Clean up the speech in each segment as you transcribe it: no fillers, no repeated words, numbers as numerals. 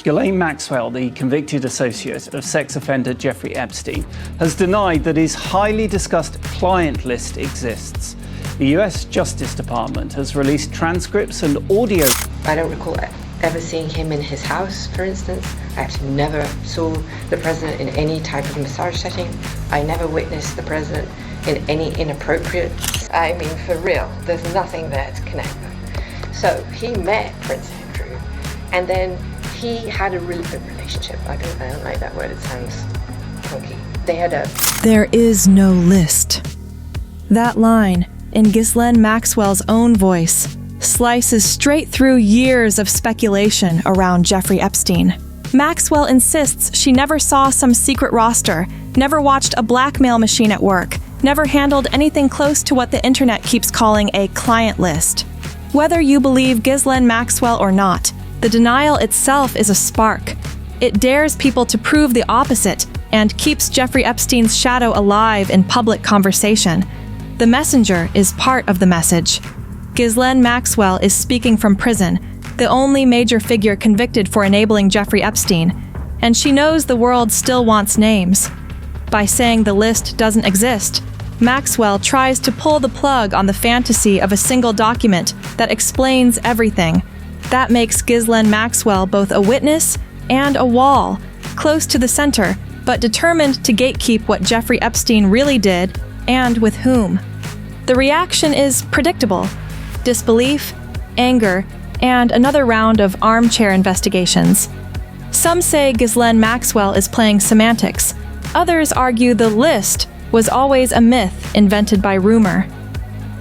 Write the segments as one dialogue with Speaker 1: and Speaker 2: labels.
Speaker 1: Ghislaine Maxwell, the convicted associate of sex offender Jeffrey Epstein, has denied that his highly discussed client list exists. The US Justice Department has released transcripts and audio.
Speaker 2: I don't recall ever seeing him in his house, for instance. I actually never saw the president in any type of massage setting. I never witnessed the president in any inappropriate... I mean, for real, there's nothing there to connect them. So he met Prince Andrew, and then he had a really good relationship. I don't like that word, it sounds funky. They had a...
Speaker 3: There is no list. That line, in Ghislaine Maxwell's own voice, slices straight through years of speculation around Jeffrey Epstein. Maxwell insists she never saw some secret roster, never watched a blackmail machine at work, never handled anything close to what the internet keeps calling a client list. Whether you believe Ghislaine Maxwell or not, the denial itself is a spark. It dares people to prove the opposite and keeps Jeffrey Epstein's shadow alive in public conversation. The messenger is part of the message. Ghislaine Maxwell is speaking from prison, the only major figure convicted for enabling Jeffrey Epstein, and she knows the world still wants names. By saying the list doesn't exist, Maxwell tries to pull the plug on the fantasy of a single document that explains everything. That makes Ghislaine Maxwell both a witness and a wall, close to the center, but determined to gatekeep what Jeffrey Epstein really did and with whom. The reaction is predictable: disbelief, anger, and another round of armchair investigations. Some say Ghislaine Maxwell is playing semantics. Others argue the list was always a myth invented by rumor.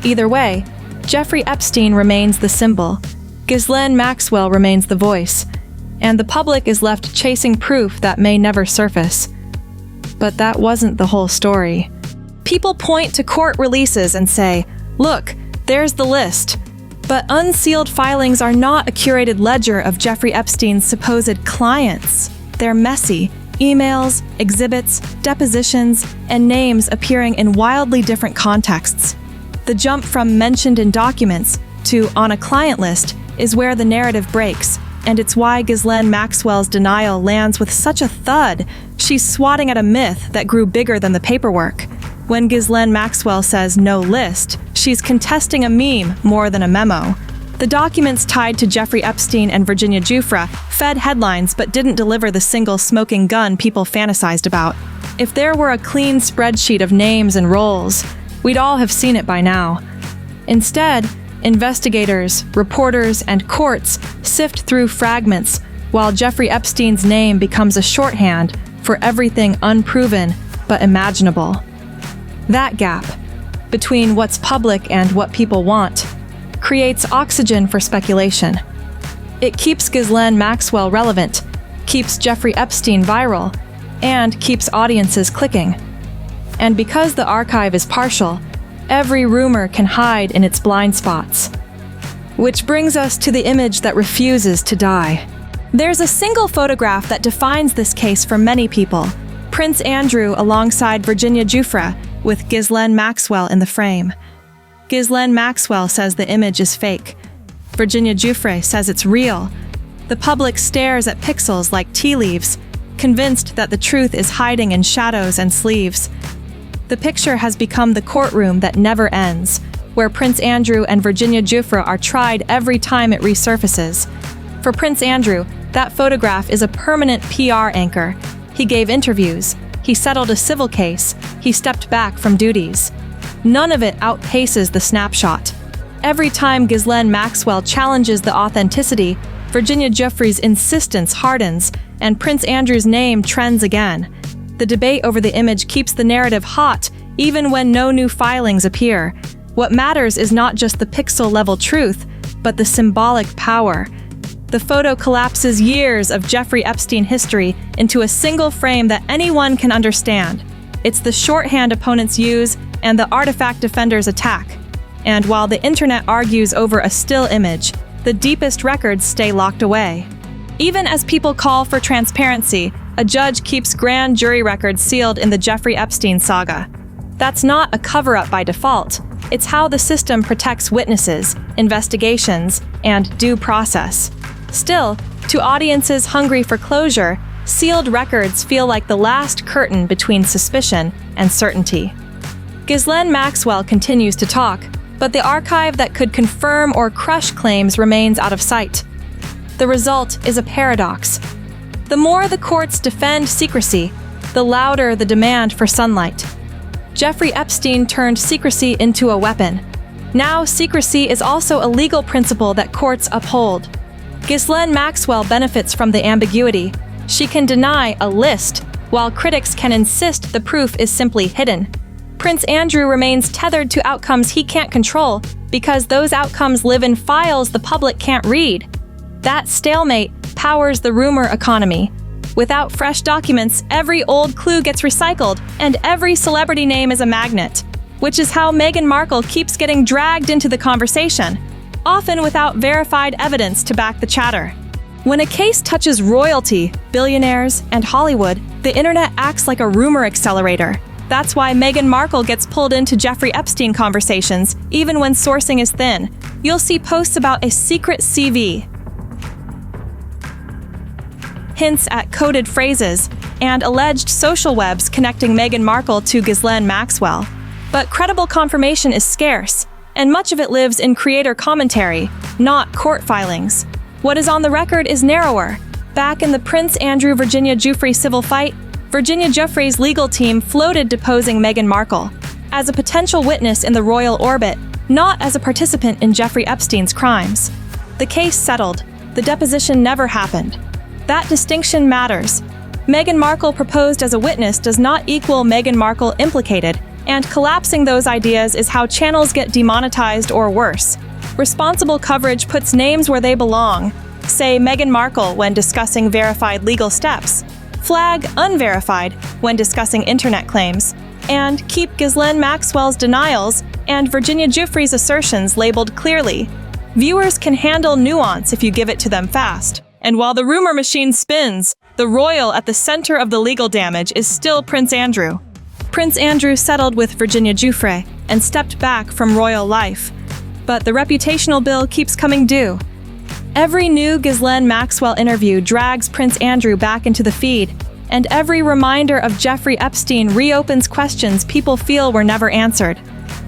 Speaker 3: Either way, Jeffrey Epstein remains the symbol. Ghislaine Maxwell remains the voice, and the public is left chasing proof that may never surface. But that wasn't the whole story. People point to court releases and say, "Look, there's the list." But unsealed filings are not a curated ledger of Jeffrey Epstein's supposed clients. They're messy. Emails, exhibits, depositions, and names appearing in wildly different contexts. The jump from mentioned in documents to on a client list is where the narrative breaks, and it's why Ghislaine Maxwell's denial lands with such a thud. She's swatting at a myth that grew bigger than the paperwork. When Ghislaine Maxwell says no list, she's contesting a meme more than a memo. The documents tied to Jeffrey Epstein and Virginia Giuffre fed headlines but didn't deliver the single smoking gun people fantasized about. If there were a clean spreadsheet of names and roles, we'd all have seen it by now. Instead, investigators, reporters, and courts sift through fragments while Jeffrey Epstein's name becomes a shorthand for everything unproven but imaginable. That gap, between what's public and what people want, creates oxygen for speculation. It keeps Ghislaine Maxwell relevant, keeps Jeffrey Epstein viral, and keeps audiences clicking. And because the archive is partial, every rumor can hide in its blind spots. Which brings us to the image that refuses to die. There's a single photograph that defines this case for many people: Prince Andrew alongside Virginia Giuffre, with Ghislaine Maxwell in the frame. Ghislaine Maxwell says the image is fake. Virginia Giuffre says it's real. The public stares at pixels like tea leaves, convinced that the truth is hiding in shadows and sleeves. The picture has become the courtroom that never ends, where Prince Andrew and Virginia Giuffre are tried every time it resurfaces. For Prince Andrew, that photograph is a permanent PR anchor. He gave interviews. He settled a civil case. He stepped back from duties. None of it outpaces the snapshot. Every time Ghislaine Maxwell challenges the authenticity, Virginia Giuffre's insistence hardens, and Prince Andrew's name trends again. The debate over the image keeps the narrative hot, even when no new filings appear. What matters is not just the pixel-level truth, but the symbolic power. The photo collapses years of Jeffrey Epstein history into a single frame that anyone can understand. It's the shorthand opponents use and the artifact defenders attack. And while the internet argues over a still image, the deepest records stay locked away. Even as people call for transparency, a judge keeps grand jury records sealed in the Jeffrey Epstein saga. That's not a cover-up by default. It's how the system protects witnesses, investigations, and due process. Still, to audiences hungry for closure, sealed records feel like the last curtain between suspicion and certainty. Ghislaine Maxwell continues to talk, but the archive that could confirm or crush claims remains out of sight. The result is a paradox. The more the courts defend secrecy, the louder the demand for sunlight. Jeffrey Epstein turned secrecy into a weapon. Now secrecy is also a legal principle that courts uphold. Ghislaine Maxwell benefits from the ambiguity. She can deny a list, while critics can insist the proof is simply hidden. Prince Andrew remains tethered to outcomes he can't control because those outcomes live in files the public can't read. That stalemate powers the rumor economy. Without fresh documents, every old clue gets recycled, and every celebrity name is a magnet, which is how Meghan Markle keeps getting dragged into the conversation, often without verified evidence to back the chatter. When a case touches royalty, billionaires, and Hollywood, the internet acts like a rumor accelerator. That's why Meghan Markle gets pulled into Jeffrey Epstein conversations, even when sourcing is thin. You'll see posts about a secret CV, hints at coded phrases, and alleged social webs connecting Meghan Markle to Ghislaine Maxwell. But credible confirmation is scarce, and much of it lives in creator commentary, not court filings. What is on the record is narrower. Back in the Prince Andrew-Virginia Giuffre civil fight, Virginia Giuffre's legal team floated deposing Meghan Markle as a potential witness in the royal orbit, not as a participant in Jeffrey Epstein's crimes. The case settled. The deposition never happened. That distinction matters. Meghan Markle proposed as a witness does not equal Meghan Markle implicated, and collapsing those ideas is how channels get demonetized or worse. Responsible coverage puts names where they belong. Say Meghan Markle when discussing verified legal steps. Flag unverified when discussing internet claims. And keep Ghislaine Maxwell's denials and Virginia Giuffre's assertions labeled clearly. Viewers can handle nuance if you give it to them fast. And while the rumor machine spins, the royal at the center of the legal damage is still Prince Andrew. Prince Andrew settled with Virginia Giuffre and stepped back from royal life. But the reputational bill keeps coming due. Every new Ghislaine Maxwell interview drags Prince Andrew back into the feed, and every reminder of Jeffrey Epstein reopens questions people feel were never answered.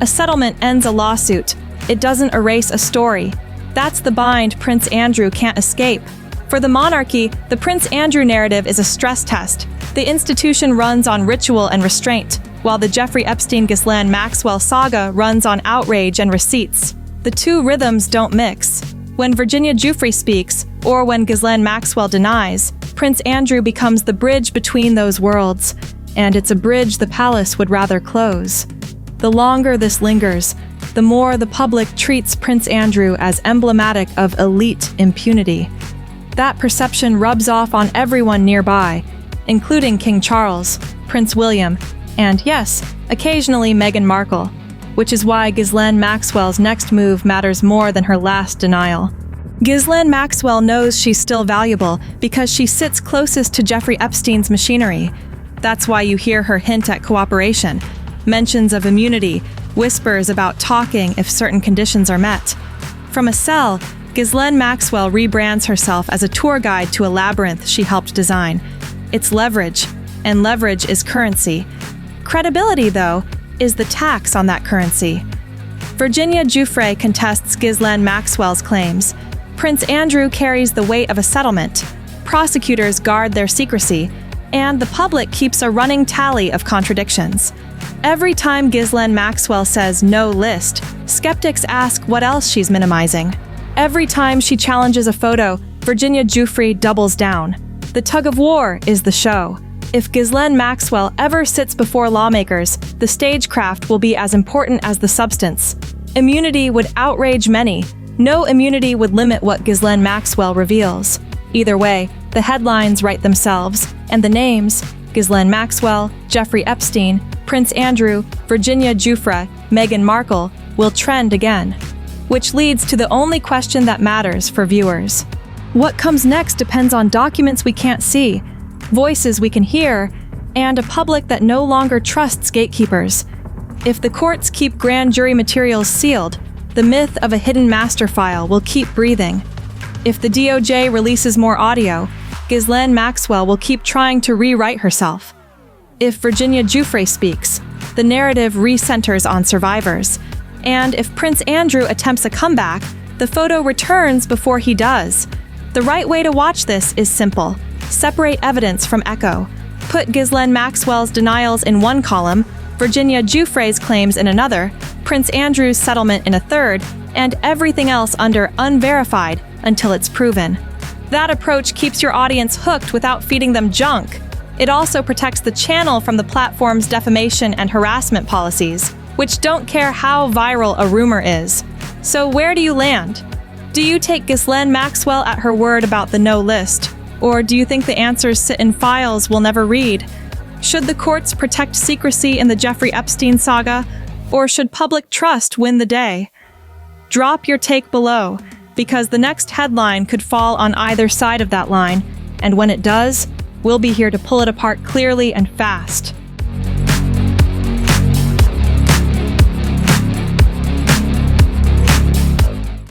Speaker 3: A settlement ends a lawsuit. It doesn't erase a story. That's the bind Prince Andrew can't escape. For the monarchy, the Prince Andrew narrative is a stress test. The institution runs on ritual and restraint, while the Jeffrey Epstein-Ghislaine Maxwell saga runs on outrage and receipts. The two rhythms don't mix. When Virginia Giuffre speaks, or when Ghislaine Maxwell denies, Prince Andrew becomes the bridge between those worlds, and it's a bridge the palace would rather close. The longer this lingers, the more the public treats Prince Andrew as emblematic of elite impunity. That perception rubs off on everyone nearby, including King Charles, Prince William, and yes, occasionally Meghan Markle, which is why Ghislaine Maxwell's next move matters more than her last denial. Ghislaine Maxwell knows she's still valuable because she sits closest to Jeffrey Epstein's machinery. That's why you hear her hint at cooperation, mentions of immunity, whispers about talking if certain conditions are met. From a cell, Ghislaine Maxwell rebrands herself as a tour guide to a labyrinth she helped design. It's leverage, and leverage is currency. Credibility, though, is the tax on that currency. Virginia Giuffre contests Ghislaine Maxwell's claims. Prince Andrew carries the weight of a settlement. Prosecutors guard their secrecy, and the public keeps a running tally of contradictions. Every time Ghislaine Maxwell says no list, skeptics ask what else she's minimizing. Every time she challenges a photo, Virginia Giuffre doubles down. The tug-of-war is the show. If Ghislaine Maxwell ever sits before lawmakers, the stagecraft will be as important as the substance. Immunity would outrage many. No immunity would limit what Ghislaine Maxwell reveals. Either way, the headlines write themselves, and the names, Ghislaine Maxwell, Jeffrey Epstein, Prince Andrew, Virginia Giuffre, Meghan Markle, will trend again. Which leads to the only question that matters for viewers. What comes next depends on documents we can't see, voices we can hear, and a public that no longer trusts gatekeepers. If the courts keep grand jury materials sealed, the myth of a hidden master file will keep breathing. If the DOJ releases more audio, Ghislaine Maxwell will keep trying to rewrite herself. If Virginia Giuffre speaks, the narrative recenters on survivors. And if Prince Andrew attempts a comeback, the photo returns before he does. The right way to watch this is simple. Separate evidence from echo. Put Ghislaine Maxwell's denials in one column, Virginia Giuffre's claims in another, Prince Andrew's settlement in a third, and everything else under unverified until it's proven. That approach keeps your audience hooked without feeding them junk. It also protects the channel from the platform's defamation and harassment policies, which don't care how viral a rumor is. So where do you land? Do you take Ghislaine Maxwell at her word about the no list? Or do you think the answers sit in files we'll never read? Should the courts protect secrecy in the Jeffrey Epstein saga? Or should public trust win the day? Drop your take below, because the next headline could fall on either side of that line, and when it does, we'll be here to pull it apart clearly and fast.